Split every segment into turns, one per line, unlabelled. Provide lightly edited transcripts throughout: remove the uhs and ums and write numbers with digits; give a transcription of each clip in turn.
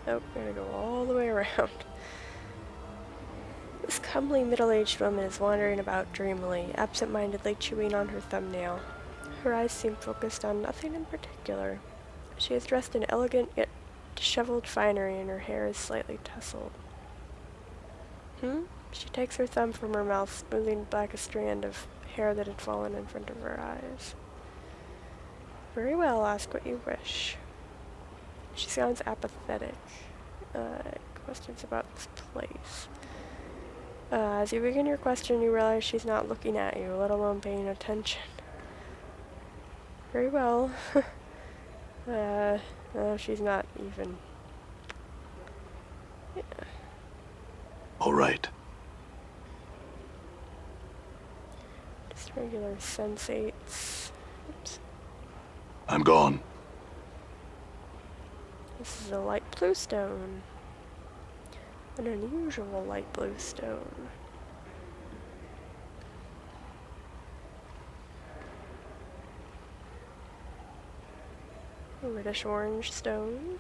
Oh, we're gonna go all the way around. This comely middle-aged woman is wandering about dreamily, absent-mindedly chewing on her thumbnail. Her eyes seem focused on nothing in particular. She is dressed in elegant yet disheveled finery, and her hair is slightly tousled. She takes her thumb from her mouth, smoothing back a strand of hair that had fallen in front of her eyes. Very well, ask what you wish. She sounds apathetic. Questions about this place. As you begin your question, you realize she's not looking at you, let alone paying attention. Very well. No, she's not even. Yeah.
All right.
Just regular sensates. Oops.
I'm gone.
This is a light blue stone. An unusual light blue stone. A reddish orange stone.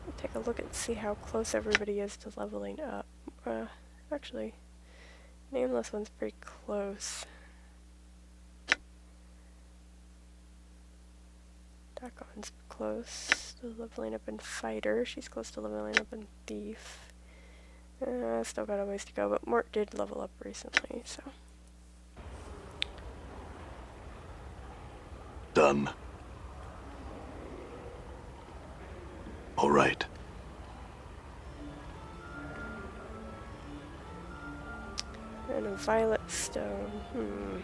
We'll take a look and see how close everybody is to leveling up. Actually, Nameless one's pretty close. Dakon's close to leveling up in Fighter. She's close to leveling up in Thief. Still got a ways to go, but Mort did level up recently, so.
Done. All right.
And a violet stone.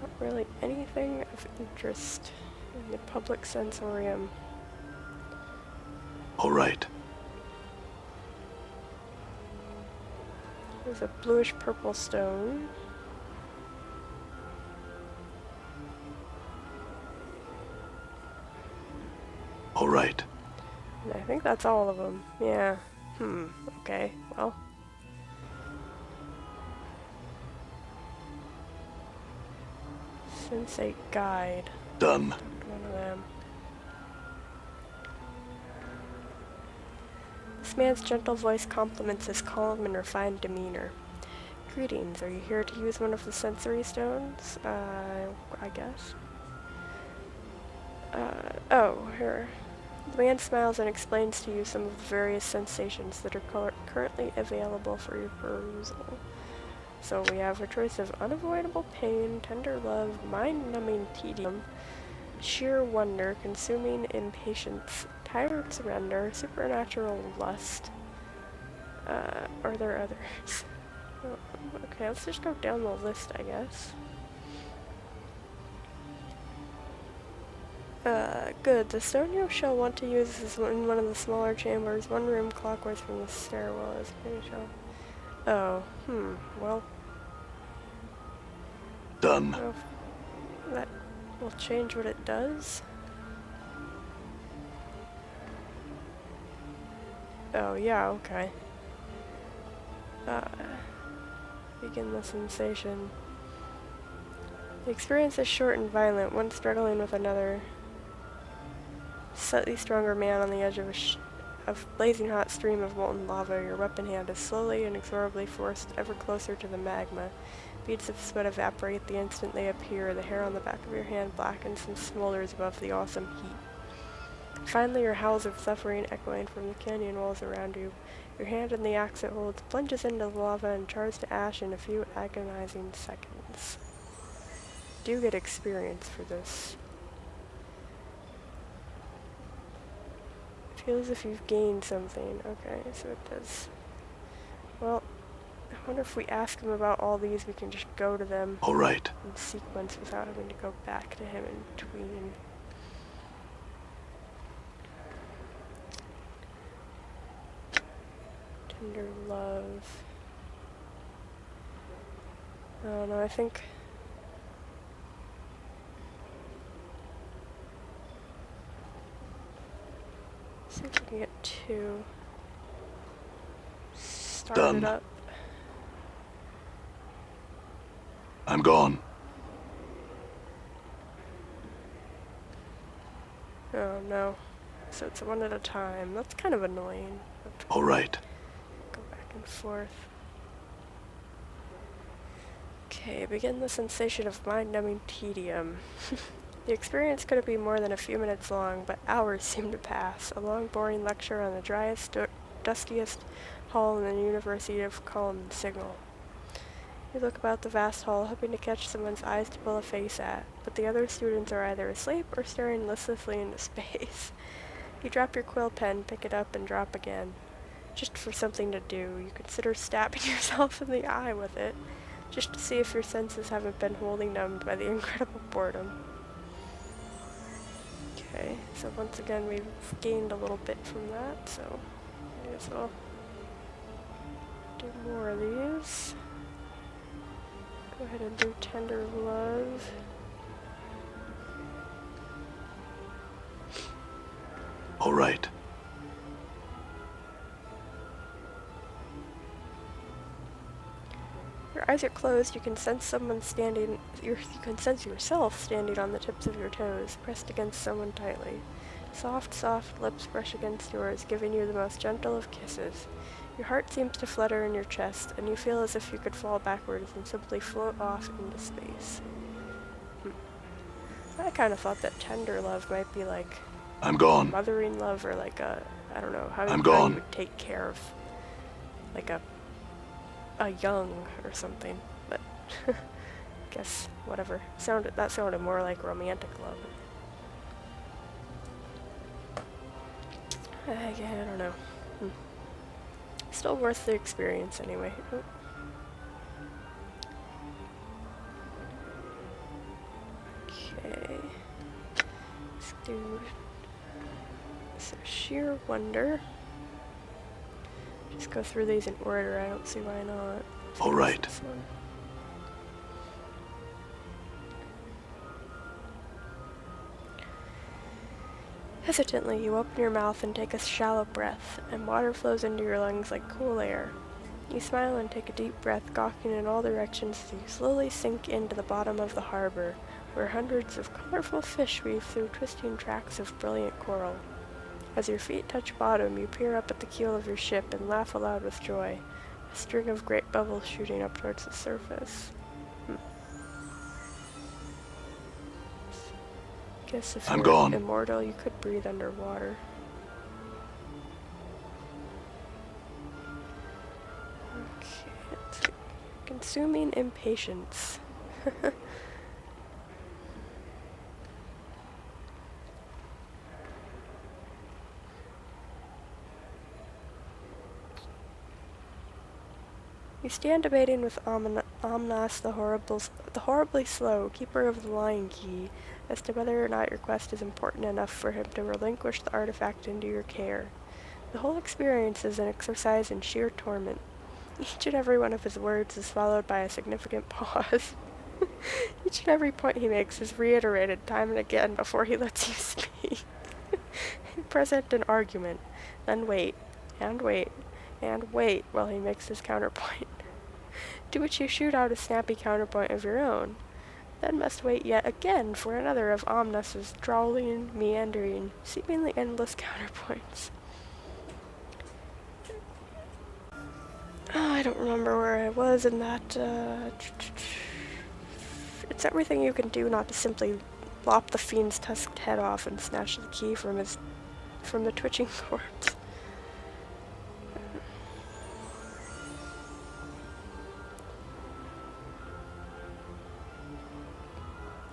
Not really anything of interest in the public sensorium.
All right.
There's a bluish purple stone.
All right.
And I think that's all of them. Yeah. Okay. Well. Sensei Guide.
Done.
One of them. This man's gentle voice compliments his calm and refined demeanor. Greetings, are you here to use one of the sensory stones? I guess. Oh, here. The man smiles and explains to you some of the various sensations that are currently available for your perusal. So we have a choice of unavoidable pain, tender love, mind-numbing tedium, sheer wonder, consuming impatience, tired surrender, supernatural lust. Are there others? Okay, let's just go down the list, I guess. Good. The stone you shall want to use is in one of the smaller chambers, one room clockwise from the stairwell, as you shall. Oh, well.
Done.
Oh, that will change what it does. Oh, yeah, okay. Begin the sensation. The experience is short and violent, one struggling with another. Slightly stronger man on the edge of a blazing hot stream of molten lava, your weapon hand is slowly and inexorably forced ever closer to the magma. Beads of sweat evaporate the instant they appear. The hair on the back of your hand blackens and smolders above the awesome heat. Finally, your howls of suffering echoing from the canyon walls around you. Your hand in the axe it holds plunges into the lava and chars to ash in a few agonizing seconds. Do get experience for this. Feels as if you've gained something. Okay, so it does. Well, I wonder if we ask him about all these, we can just go to them.
All right.
In sequence without having to go back to him in between. Tender love. I don't know, I think. See if we can get two. Start
Done.
it up.
I'm gone.
Oh no. so it's one at a time. That's kind of annoying.
All right.
Go back and forth. Okay, begin the sensation of mind-numbing tedium. The experience couldn't be more than a few minutes long, but hours seemed to pass. A long, boring lecture on the driest, dustiest hall in the University of Culm signal. You look about the vast hall, hoping to catch someone's eyes to pull a face at, but the other students are either asleep or staring listlessly into space. You drop your quill pen, pick it up, and drop again. Just for something to do, you consider stabbing yourself in the eye with it, just to see if your senses haven't been wholly numbed by the incredible boredom. Okay, so once again we've gained a little bit from that, so I guess I'll do more of these. Go ahead and do Tender Love.
All right.
Your eyes are closed, you can sense someone standing, you can sense yourself standing on the tips of your toes, pressed against someone tightly. Soft, soft lips brush against yours, giving you the most gentle of kisses. Your heart seems to flutter in your chest, and you feel as if you could fall backwards and simply float off into space. I kind of thought that tender love might be like
I'm gone.
mothering love, or like a, I don't know, how you would take care of like a young or something, but guess whatever. That sounded more like romantic love. I don't know. Still worth the experience anyway. Okay. Let's do so Sheer Wonder. Just go through these in order, I don't see why not.
All right.
This one. Hesitantly, you open your mouth and take a shallow breath, and water flows into your lungs like cool air. You smile and take a deep breath, gawking in all directions as you slowly sink into the bottom of the harbor, where hundreds of colorful fish weave through twisting tracks of brilliant coral. As your feet touch bottom, you peer up at the keel of your ship and laugh aloud with joy, a string of great bubbles shooting up towards the surface. Guess if you're immortal, you could breathe underwater. Okay, let's see. Consuming impatience. You stand debating with Omnas, the horribly slow, keeper of the Lion Key, as to whether or not your quest is important enough for him to relinquish the artifact into your care. The whole experience is an exercise in sheer torment. Each and every one of his words is followed by a significant pause. Each and every point he makes is reiterated time and again before he lets you speak. Present an argument, then wait, and wait, and wait while he makes his counterpoint. To which you shoot out a snappy counterpoint of your own, then must wait yet again for another of Omnus's drawling, meandering, seemingly endless counterpoints. Oh, I don't remember where I was in that, It's everything you can do not to simply lop the fiend's tusked head off and snatch the key from the twitching corpse.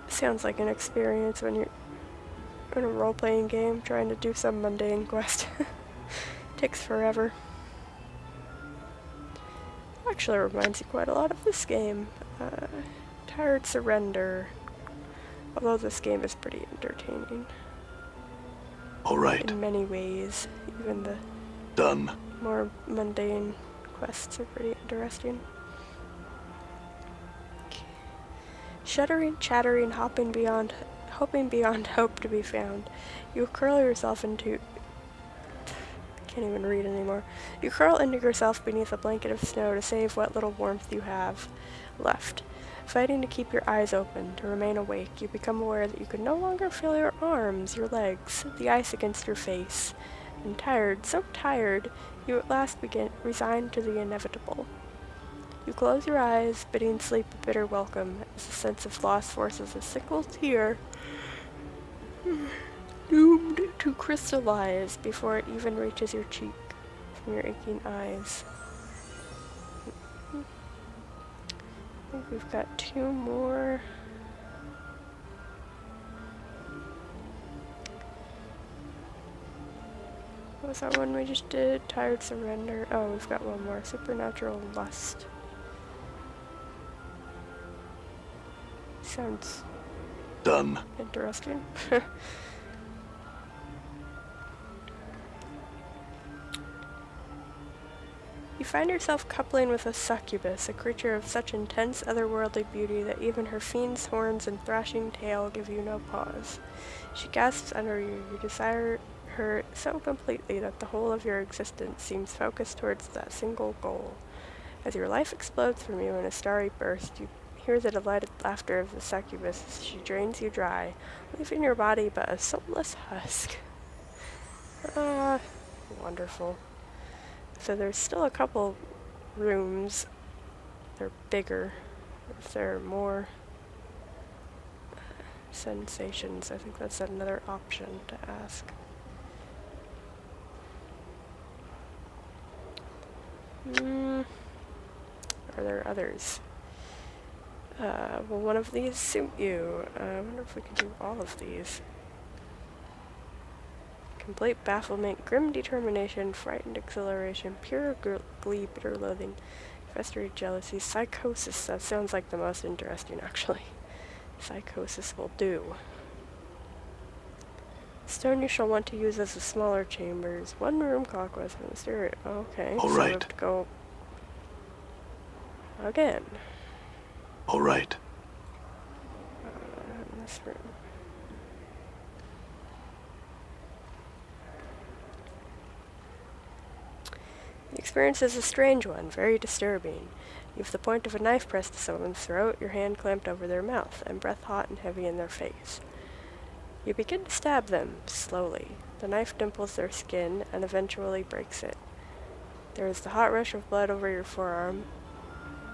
Sounds like an experience when you're in a role-playing game trying to do some mundane quest. Takes forever. Actually reminds you quite a lot of this game. Tired Surrender. Although this game is pretty entertaining.
All right.
In many ways. Even the more mundane quests are pretty interesting. Shuddering, chattering, hoping beyond hope to be found, you curl yourself into... Can't even read anymore. You curl into yourself beneath a blanket of snow to save what little warmth you have. left. Fighting to keep your eyes open, to remain awake, you become aware that you can no longer feel your arms, your legs, the ice against your face. And tired, so tired, you at last resigned to the inevitable. You close your eyes, bidding sleep a bitter welcome, as the sense of loss forces a single tear, doomed to crystallize before it even reaches your cheek from your aching eyes. I think we've got 2 more. What was that one we just did? Tired surrender. Oh, we've got one more. Supernatural lust. Sounds
Done.
interesting. You find yourself coupling with a succubus, a creature of such intense otherworldly beauty that even her fiend's horns and thrashing tail give you no pause. She gasps under you. You desire her so completely that the whole of your existence seems focused towards that single goal. As your life explodes from you in a starry burst, you hear the delighted laughter of the succubus as she drains you dry, leaving your body but a soulless husk. Ah, wonderful. So there's still a couple rooms. They're bigger. If there are more sensations, I think that's another option to ask. Are there others? Will one of these suit you? I wonder if we can do all of these. Complete bafflement, grim determination, frightened exhilaration, pure glee, bitter loathing, festering jealousy, psychosis. That sounds like the most interesting, actually. Psychosis will do. Stone you shall want to use as the smaller chambers. 1 room clockwise from the stereo. Okay,
All
so we
right.
have to go again.
All right.
In this room. The experience is a strange one, very disturbing. You have the point of a knife pressed to someone's throat, your hand clamped over their mouth, and breath hot and heavy in their face. You begin to stab them, slowly. The knife dimples their skin and eventually breaks it. There is the hot rush of blood over your forearm,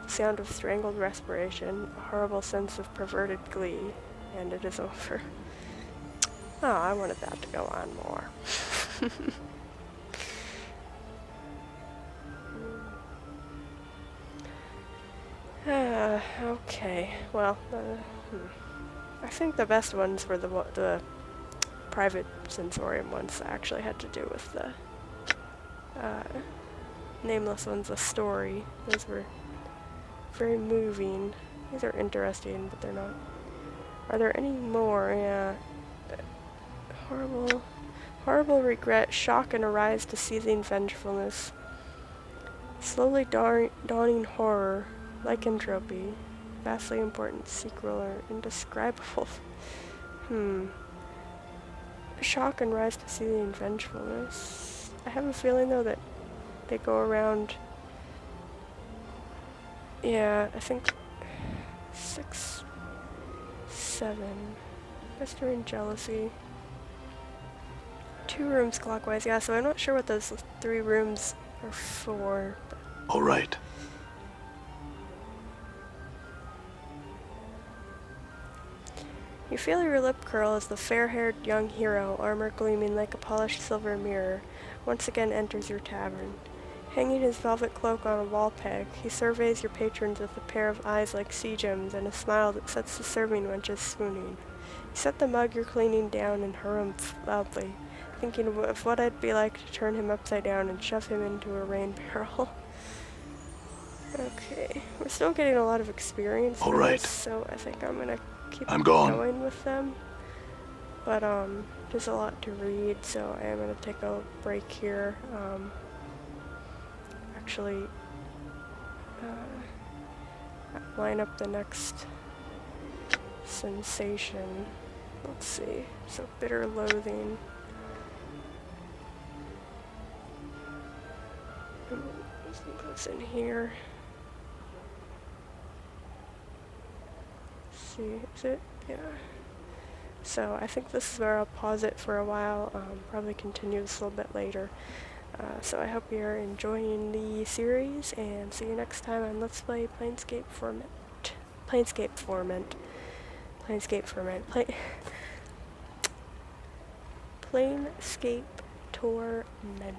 the sound of strangled respiration, a horrible sense of perverted glee, and it is over. Oh, I wanted that to go on more. Okay, well, I think the best ones were the private sensorium ones that actually had to do with the nameless ones, the story. Those were very moving. These are interesting, but they're not. Are there any more? Yeah. Horrible regret, shock, and a rise to seething vengefulness. Slowly dawning horror, lycanthropy, vastly important sequel, or indescribable. Shock and rise to seething vengefulness. I have a feeling, though, that they go around. Yeah, I think 6, 7. Festering jealousy. 2 rooms clockwise, yeah, so I'm not sure what those 3 rooms are for.
All right.
You feel your lip curl as the fair-haired young hero, armor gleaming like a polished silver mirror, once again enters your tavern. Hanging his velvet cloak on a wall peg, he surveys your patrons with a pair of eyes like sea gems and a smile that sets the serving wenches swooning. You set the mug you're cleaning down and harumph loudly, thinking of what it'd be like to turn him upside down and shove him into a rain barrel. Okay, we're still getting a lot of experience
All
for
right.
this, so I think I'm gonna keep
I'm gone.
going with them. But there's a lot to read, so I am gonna take a break here. Actually, line up the next sensation. Let's see. So bitter loathing. I think that's in here. see, is it? Yeah. So I think this is where I'll pause it for a while, probably continue this a little bit later. So I hope you're enjoying the series, and see you next time on Let's Play Planescape Torment. Planescape Torment. Planescape Torment. Planescape Torment.